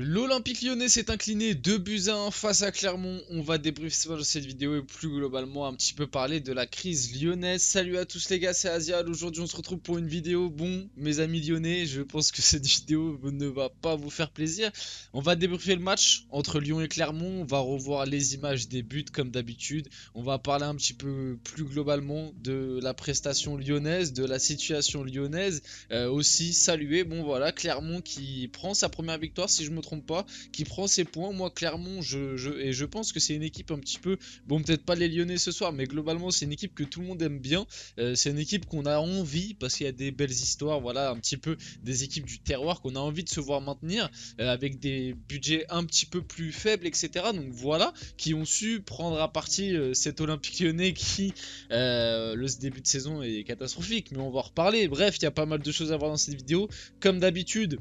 L'Olympique Lyonnais s'est incliné 2 buts à 1 face à Clermont. On va débriefer dans cette vidéo et plus globalement un petit peu parler de la crise lyonnaise. Salut à tous les gars, c'est Azial. Aujourd'hui on se retrouve pour une vidéo. Bon, mes amis lyonnais, je pense que cette vidéo ne va pas vous faire plaisir. On va débriefer le match entre Lyon et Clermont. On va revoir les images des buts comme d'habitude. On va parler un petit peu plus globalement de la prestation lyonnaise, de la situation lyonnaise. Aussi saluer, bon voilà, Clermont qui prend sa première victoire si je me trompe pas, qui prend ses points. Moi Clermont, je pense que c'est une équipe un petit peu, bon peut-être pas les Lyonnais ce soir, mais globalement c'est une équipe que tout le monde aime bien. C'est une équipe qu'on a envie, parce qu'il y a des belles histoires, voilà, un petit peu des équipes du terroir qu'on a envie de se voir maintenir, avec des budgets un petit peu plus faibles, etc. Donc voilà, qui ont su prendre à partie cet Olympique Lyonnais qui, le début de saison est catastrophique, mais on va en reparler. Bref, il y a pas mal de choses à voir dans cette vidéo. Comme d'habitude,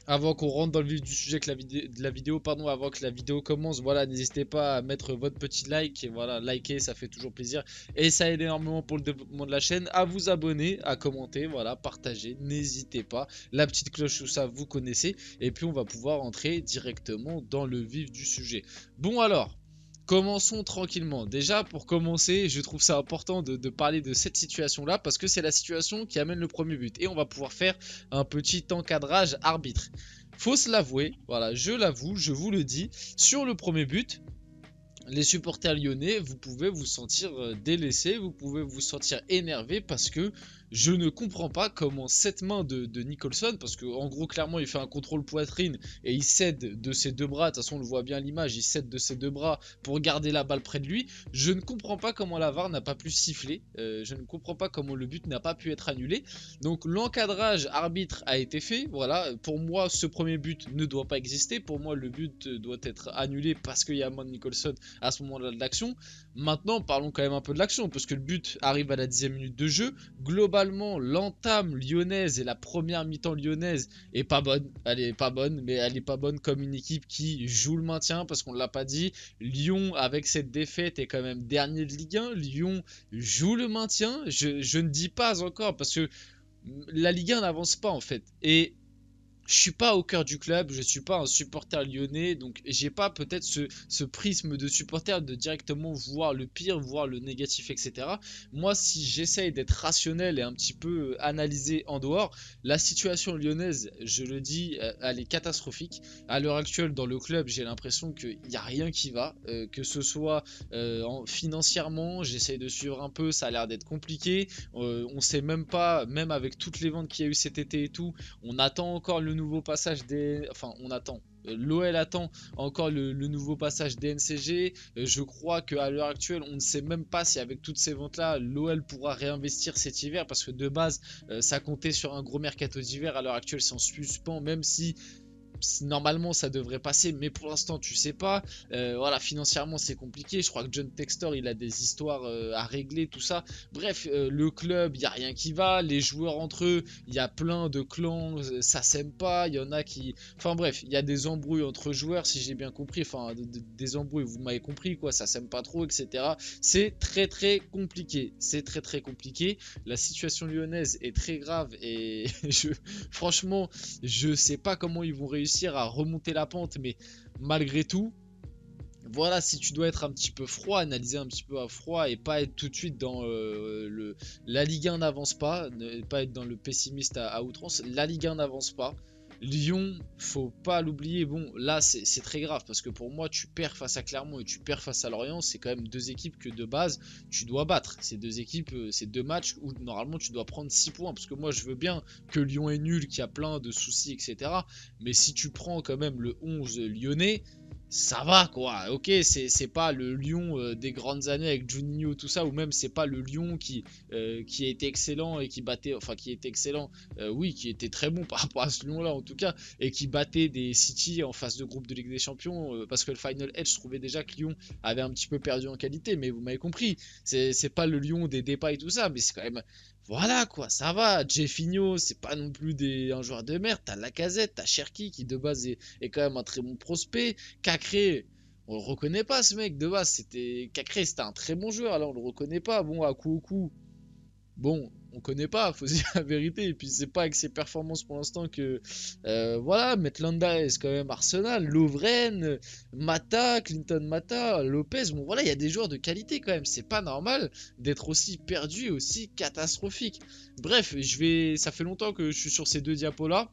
avant qu'on rentre dans le vif du sujet de la vidéo, pardon, avant que la vidéo commence, voilà, n'hésitez pas à mettre votre petit like, et voilà, liker, ça fait toujours plaisir, et ça aide énormément pour le développement de la chaîne, à vous abonner, à commenter, voilà, partager, n'hésitez pas, la petite cloche, tout ça, vous connaissez, et puis on va pouvoir entrer directement dans le vif du sujet. Bon alors, commençons tranquillement. Déjà, pour commencer, je trouve ça important de parler de cette situation-là parce que c'est la situation qui amène le premier but. Et on va pouvoir faire un petit encadrage arbitre. Faut se l'avouer, voilà, je l'avoue, je vous le dis. Sur le premier but, les supporters lyonnais, vous pouvez vous sentir délaissés, vous pouvez vous sentir énervé parce que je ne comprends pas comment cette main de Nicholson, parce que en gros clairement il fait un contrôle poitrine et il cède de ses deux bras, de toute façon on le voit bien à l'image, il cède de ses deux bras pour garder la balle près de lui. Je ne comprends pas comment la VAR n'a pas pu siffler, je ne comprends pas comment le but n'a pas pu être annulé. Donc l'encadrage arbitre a été fait, voilà, pour moi ce premier but ne doit pas exister, pour moi le but doit être annulé parce qu'il y a main de Nicholson à ce moment-là de l'action. Maintenant, parlons quand même un peu de l'action, parce que le but arrive à la 10e minute de jeu. Globalement, l'entame lyonnaise et la première mi-temps lyonnaise est pas bonne. Elle est pas bonne, mais elle est pas bonne comme une équipe qui joue le maintien, parce qu'on ne l'a pas dit. Lyon, avec cette défaite, est quand même dernier de Ligue 1. Lyon joue le maintien. Je ne dis pas encore, parce que la Ligue 1 n'avance pas en fait. Et je suis pas au cœur du club, je suis pas un supporter lyonnais, donc j'ai pas peut-être ce prisme de supporter de directement voir le pire, voir le négatif, etc. Moi, si j'essaye d'être rationnel et un petit peu analysé en dehors, la situation lyonnaise, je le dis, elle est catastrophique. À l'heure actuelle, dans le club, j'ai l'impression qu'il n'y a rien qui va, que ce soit financièrement, j'essaye de suivre un peu, ça a l'air d'être compliqué. On sait même pas, même avec toutes les ventes qu'il y a eu cet été et tout, on attend encore le nouveau passage des... Enfin, on attend. L'OL attend encore le nouveau passage des NCG. Je crois qu'à l'heure actuelle, on ne sait même pas si avec toutes ces ventes-là, l'OL pourra réinvestir cet hiver. Parce que de base, ça comptait sur un gros mercato d'hiver. À l'heure actuelle, c'est en suspens. Même si normalement ça devrait passer, mais pour l'instant tu sais pas. Voilà, financièrement c'est compliqué. Je crois que John Textor il a des histoires à régler, tout ça. Bref, le club, il n'y a rien qui va. Les joueurs entre eux, il y a plein de clans, ça s'aime pas. Il y en a qui. Enfin bref, il y a des embrouilles entre joueurs, si j'ai bien compris. Enfin, des embrouilles, vous m'avez compris quoi, ça s'aime pas trop, etc. C'est très très compliqué. C'est très très compliqué. La situation lyonnaise est très grave et franchement, je sais pas comment ils vont réussir à remonter la pente, mais malgré tout, voilà, si tu dois être un petit peu froid, analyser un petit peu à froid et pas être tout de suite dans la Ligue 1 n'avance pas, ne pas être dans le pessimiste à outrance, la Ligue 1 n'avance pas. Lyon, faut pas l'oublier. Bon, là, c'est très grave parce que pour moi, tu perds face à Clermont et tu perds face à Lorient. C'est quand même deux équipes que de base, tu dois battre. Ces deux équipes, c'est deux matchs où normalement tu dois prendre 6 points. Parce que moi, je veux bien que Lyon est nul, qu'il y a plein de soucis, etc. Mais si tu prends quand même le 11 lyonnais, ça va quoi, ok, c'est pas le Lyon des grandes années avec Juninho tout ça, ou même c'est pas le Lyon qui a été excellent et qui battait, enfin qui était excellent, oui, qui était très bon par rapport à ce Lyon là en tout cas, et qui battait des City en phase de groupe de Ligue des Champions, parce que le Final Edge, je trouvais déjà que Lyon avait un petit peu perdu en qualité, mais vous m'avez compris, c'est pas le Lyon des Depay et tout ça, mais c'est quand même, voilà quoi, ça va. Jeffinho, c'est pas non plus un joueur de merde. T'as Lacazette, t'as Cherki qui de base est quand même un très bon prospect. Cacré, on le reconnaît pas ce mec de base. Cacré, c'était un très bon joueur. Là, on le reconnaît pas. Bon, à coup au coup, bon, on connaît pas, faut se dire la vérité. Et puis c'est pas avec ses performances pour l'instant que voilà, Maitland c'est quand même Arsenal, Lovren, Mata, Clinton Mata, Lopez. Bon voilà, il y a des joueurs de qualité quand même. C'est pas normal d'être aussi perdu et aussi catastrophique. Bref, ça fait longtemps que je suis sur ces deux diapos là.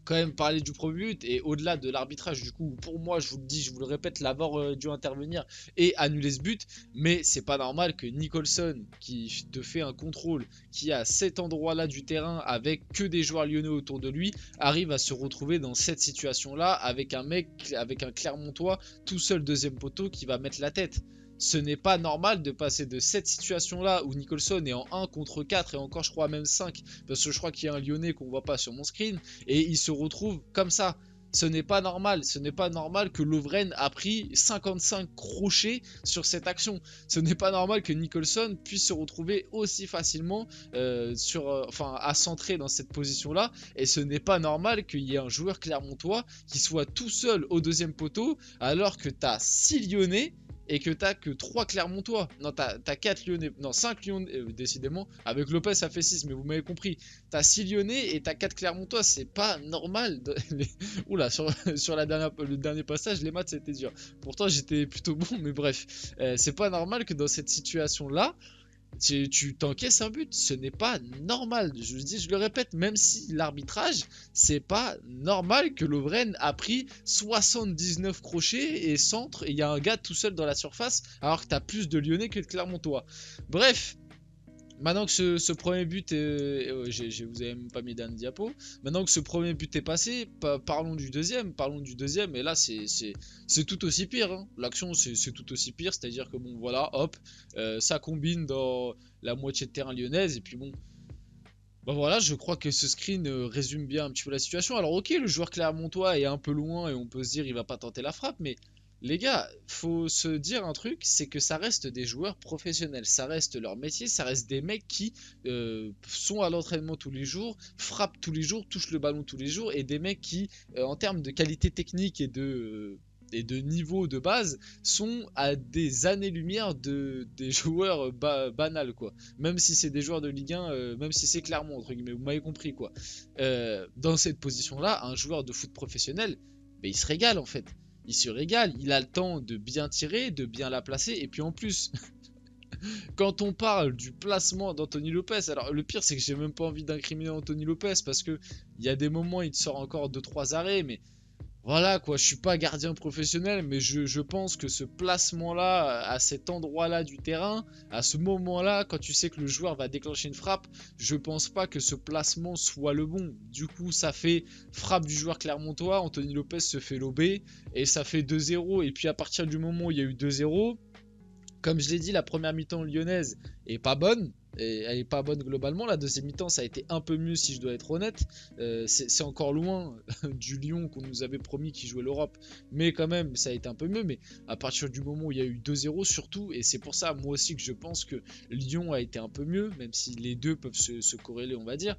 Quand même parler du premier but et au-delà de l'arbitrage, du coup pour moi, je vous le dis, je vous le répète, l'avoir dû intervenir et annuler ce but. Mais c'est pas normal que Nicholson, qui te fait un contrôle, qui a cet endroit là du terrain avec que des joueurs lyonnais autour de lui, arrive à se retrouver dans cette situation là avec un mec, avec un Clermontois tout seul deuxième poteau qui va mettre la tête. Ce n'est pas normal de passer de cette situation-là où Nicholson est en 1 contre 4 et encore je crois même 5 parce que je crois qu'il y a un Lyonnais qu'on voit pas sur mon screen et il se retrouve comme ça. Ce n'est pas normal, ce n'est pas normal que Lovren a pris 55 crochets sur cette action. Ce n'est pas normal que Nicholson puisse se retrouver aussi facilement à centrer dans cette position-là. Et ce n'est pas normal qu'il y ait un joueur clermontois qui soit tout seul au deuxième poteau alors que tu as 6 Lyonnais et que t'as que 3 Clermontois. Non, t'as 4 Lyonnais. Non, 5 Lyonnais, décidément. Avec Lopez, ça fait 6, mais vous m'avez compris. T'as 6 Lyonnais et t'as 4 Clermontois. C'est pas normal. Oula, sur le dernier passage, les maths, c'était dur. Pourtant, j'étais plutôt bon, mais bref. C'est pas normal que dans cette situation-là, tu t'encaisses un but, ce n'est pas normal. Je dis, je le répète, même si l'arbitrage, c'est pas normal que Lovren a pris 79 crochets et centre, et il y a un gars tout seul dans la surface, alors que tu as plus de Lyonnais que de Clermontois. Bref, maintenant que ce premier but est... vous avez même pas mis d'un diapo. Maintenant que ce premier but est passé, parlons du deuxième. Parlons du deuxième. Et là, c'est tout aussi pire. Hein. L'action, c'est tout aussi pire. C'est-à-dire que bon, voilà, hop, ça combine dans la moitié de terrain lyonnaise. Et puis bon, bah voilà, je crois que ce screen résume bien un petit peu la situation. Alors ok, le joueur clermontois est un peu loin et on peut se dire il va pas tenter la frappe, mais les gars, faut se dire un truc, c'est que ça reste des joueurs professionnels, ça reste leur métier, ça reste des mecs qui sont à l'entraînement tous les jours, frappent tous les jours, touchent le ballon tous les jours, et des mecs qui, en termes de qualité technique et de niveau de base, sont à des années-lumière des joueurs banals, quoi. Même si c'est des joueurs de Ligue 1, même si c'est Clermont, entre guillemets, vous m'avez compris, quoi. Dans cette position-là, un joueur de foot professionnel, ben, il se régale, en fait. Il se régale, il a le temps de bien tirer, de bien la placer, et puis en plus, quand on parle du placement d'Anthony Lopez, alors le pire c'est que j'ai même pas envie d'incriminer Anthony Lopez parce que il y a des moments il te sort encore 2-3 arrêts, mais voilà quoi, je suis pas gardien professionnel, mais je pense que ce placement-là, à cet endroit-là du terrain, à ce moment-là, quand tu sais que le joueur va déclencher une frappe, je pense pas que ce placement soit le bon. Du coup, ça fait frappe du joueur clermontois, Anthony Lopez se fait lober, et ça fait 2-0. Et puis à partir du moment où il y a eu 2-0, comme je l'ai dit, la première mi-temps lyonnaise est pas bonne. Et elle est pas bonne globalement. La deuxième mi-temps, ça a été un peu mieux si je dois être honnête. C'est encore loin du Lyon qu'on nous avait promis qui jouait l'Europe. Mais quand même, ça a été un peu mieux. Mais à partir du moment où il y a eu 2-0 surtout, et c'est pour ça moi aussi que je pense que Lyon a été un peu mieux, même si les deux peuvent se corréler, on va dire,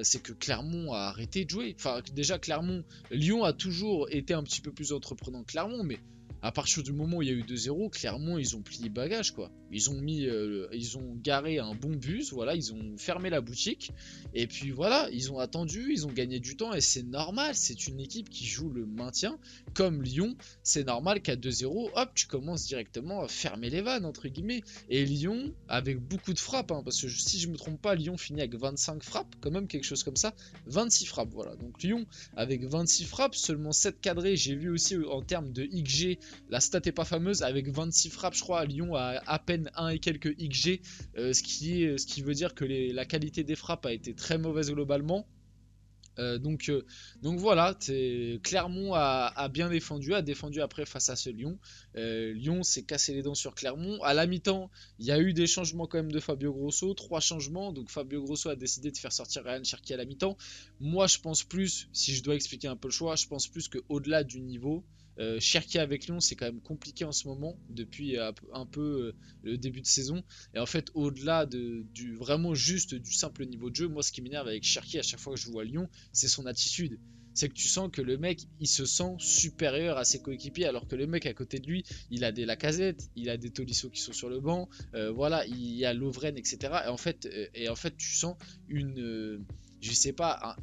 c'est que Clermont a arrêté de jouer. Enfin, déjà Clermont, Lyon a toujours été un petit peu plus entreprenant que Clermont, mais à partir du moment où il y a eu 2-0, clairement ils ont plié bagage quoi. Ils ont garé un bon bus, voilà, ils ont fermé la boutique et puis voilà, ils ont attendu, ils ont gagné du temps et c'est normal, c'est une équipe qui joue le maintien comme Lyon, c'est normal qu'à 2-0, hop, tu commences directement à fermer les vannes entre guillemets. Et Lyon avec beaucoup de frappes, hein, parce que si je me trompe pas, Lyon finit avec 25 frappes, quand même quelque chose comme ça, 26 frappes, voilà. Donc Lyon avec 26 frappes, seulement 7 cadrés, j'ai vu aussi en termes de XG. La stat est pas fameuse, avec 26 frappes, je crois, Lyon a à peine 1 et quelques XG, ce qui veut dire que la qualité des frappes a été très mauvaise globalement. Donc voilà, Clermont a bien défendu, a défendu après face à ce Lyon. Lyon s'est cassé les dents sur Clermont. À la mi-temps, il y a eu des changements quand même de Fabio Grosso, 3 changements. Donc Fabio Grosso a décidé de faire sortir Ryan Cherki à la mi-temps. Moi, je pense plus, si je dois expliquer un peu le choix, je pense plus qu'au-delà du niveau, Cherki avec Lyon, c'est quand même compliqué en ce moment, depuis un peu le début de saison. Et en fait, au-delà du vraiment juste du simple niveau de jeu, moi, ce qui m'énerve avec Cherki à chaque fois que je joue à Lyon, c'est son attitude. c'est que tu sens que le mec, il se sent supérieur à ses coéquipiers, alors que le mec à côté de lui, il a des Lacazette, il a des Tolisso qui sont sur le banc, voilà, il y a Lovren, etc. Et en fait, tu sens je sais pas,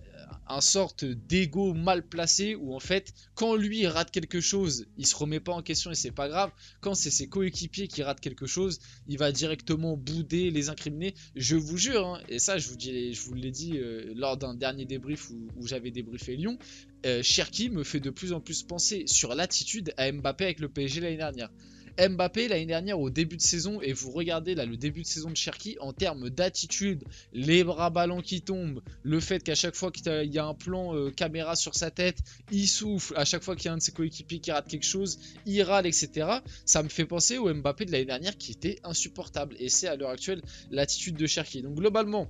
un sorte d'ego mal placé où en fait, quand lui il rate quelque chose, il se remet pas en question et c'est pas grave. Quand c'est ses coéquipiers qui ratent quelque chose, il va directement bouder, les incriminer. Je vous jure, hein, et ça je vous l'ai dit lors d'un dernier débrief où j'avais débriefé Lyon, Cherki me fait de plus en plus penser sur l'attitude à Mbappé avec le PSG l'année dernière. Mbappé l'année dernière au début de saison, et vous regardez là le début de saison de Cherki en termes d'attitude, les bras ballants qui tombent, le fait qu'à chaque fois qu'il y a un plan caméra sur sa tête, il souffle, à chaque fois qu'il y a un de ses coéquipiers qui rate quelque chose, il râle, etc. Ça me fait penser au Mbappé de l'année dernière qui était insupportable, et c'est à l'heure actuelle l'attitude de Cherki. Donc globalement,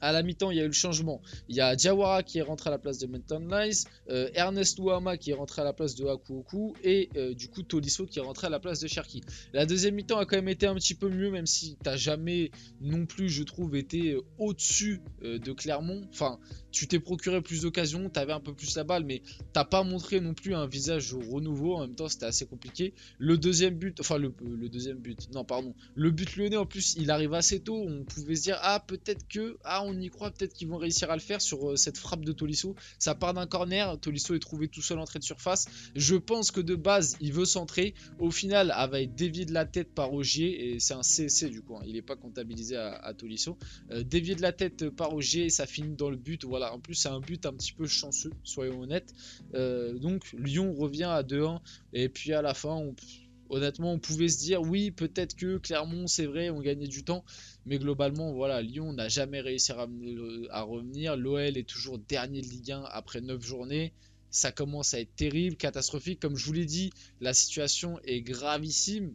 à la mi-temps, il y a eu le changement. Il y a Diawara qui est rentré à la place de Maitland Niles, Ernest Ouama qui est rentré à la place de Akuoku et du coup Tolisso qui est rentré à la place de Cherki. La deuxième mi-temps a quand même été un petit peu mieux, même si t'as jamais non plus, je trouve, été au-dessus de Clermont. Enfin, tu t'es procuré plus d'occasions, t'avais un peu plus la balle, mais t'as pas montré non plus un visage renouveau. En même temps, c'était assez compliqué. Le deuxième but, enfin le deuxième but, non pardon, le but lyonnais en plus, il arrive assez tôt. On pouvait se dire ah peut-être que on y croit, peut-être qu'ils vont réussir à le faire sur cette frappe de Tolisso. Ça part d'un corner, Tolisso est trouvé tout seul en entrée de surface. Je pense que de base, il veut centrer. Au final, elle va être déviée de la tête par Ogier, et c'est un CSC du coup, hein. Il n'est pas comptabilisé à Tolisso. Dévié de la tête par Ogier, et ça finit dans le but. Voilà, en plus, c'est un but un petit peu chanceux, soyons honnêtes. Donc, Lyon revient à 2-1, et puis à la fin, honnêtement, on pouvait se dire oui, peut-être que Clermont, c'est vrai, on gagnait du temps, mais globalement, voilà, Lyon n'a jamais réussi à revenir. L'OL est toujours dernier de Ligue 1 après 9 journées. Ça commence à être terrible, catastrophique. Comme je vous l'ai dit, la situation est gravissime,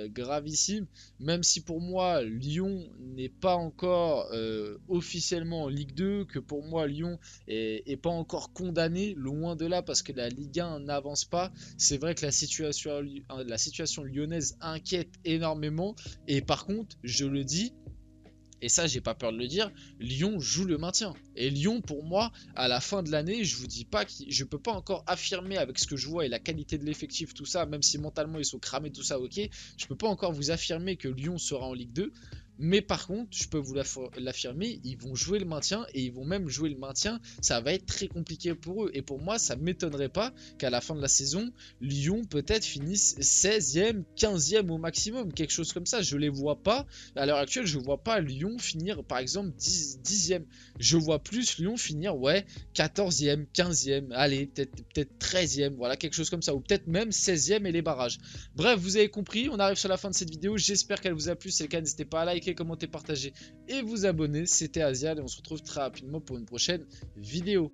gravissime. Même si pour moi, Lyon n'est pas encore officiellement en Ligue 2, que pour moi, Lyon est pas encore condamné, loin de là, parce que la Ligue 1 n'avance pas. C'est vrai que la situation lyonnaise inquiète énormément. Et par contre, je le dis, et ça j'ai pas peur de le dire, Lyon joue le maintien. Et Lyon, pour moi, à la fin de l'année, je vous dis pas que je peux pas encore affirmer avec ce que je vois et la qualité de l'effectif, tout ça, même si mentalement ils sont cramés, tout ça, ok, je peux pas encore vous affirmer que Lyon sera en Ligue 2. Mais par contre, je peux vous l'affirmer, ils vont jouer le maintien, et ils vont même jouer le maintien. Ça va être très compliqué pour eux. Et pour moi, ça m'étonnerait pas qu'à la fin de la saison, Lyon peut-être finisse 16e, 15e au maximum. Quelque chose comme ça. Je les vois pas. À l'heure actuelle, je vois pas Lyon finir par exemple 10e. Je vois plus Lyon finir, ouais, 14e, 15e. Allez, peut-être 13e. Voilà, quelque chose comme ça. Ou peut-être même 16e et les barrages. Bref, vous avez compris. On arrive sur la fin de cette vidéo. J'espère qu'elle vous a plu. Si c'est le cas, n'hésitez pas à liker, commenter, partager et vous abonner. C'était Asial et on se retrouve très rapidement pour une prochaine vidéo.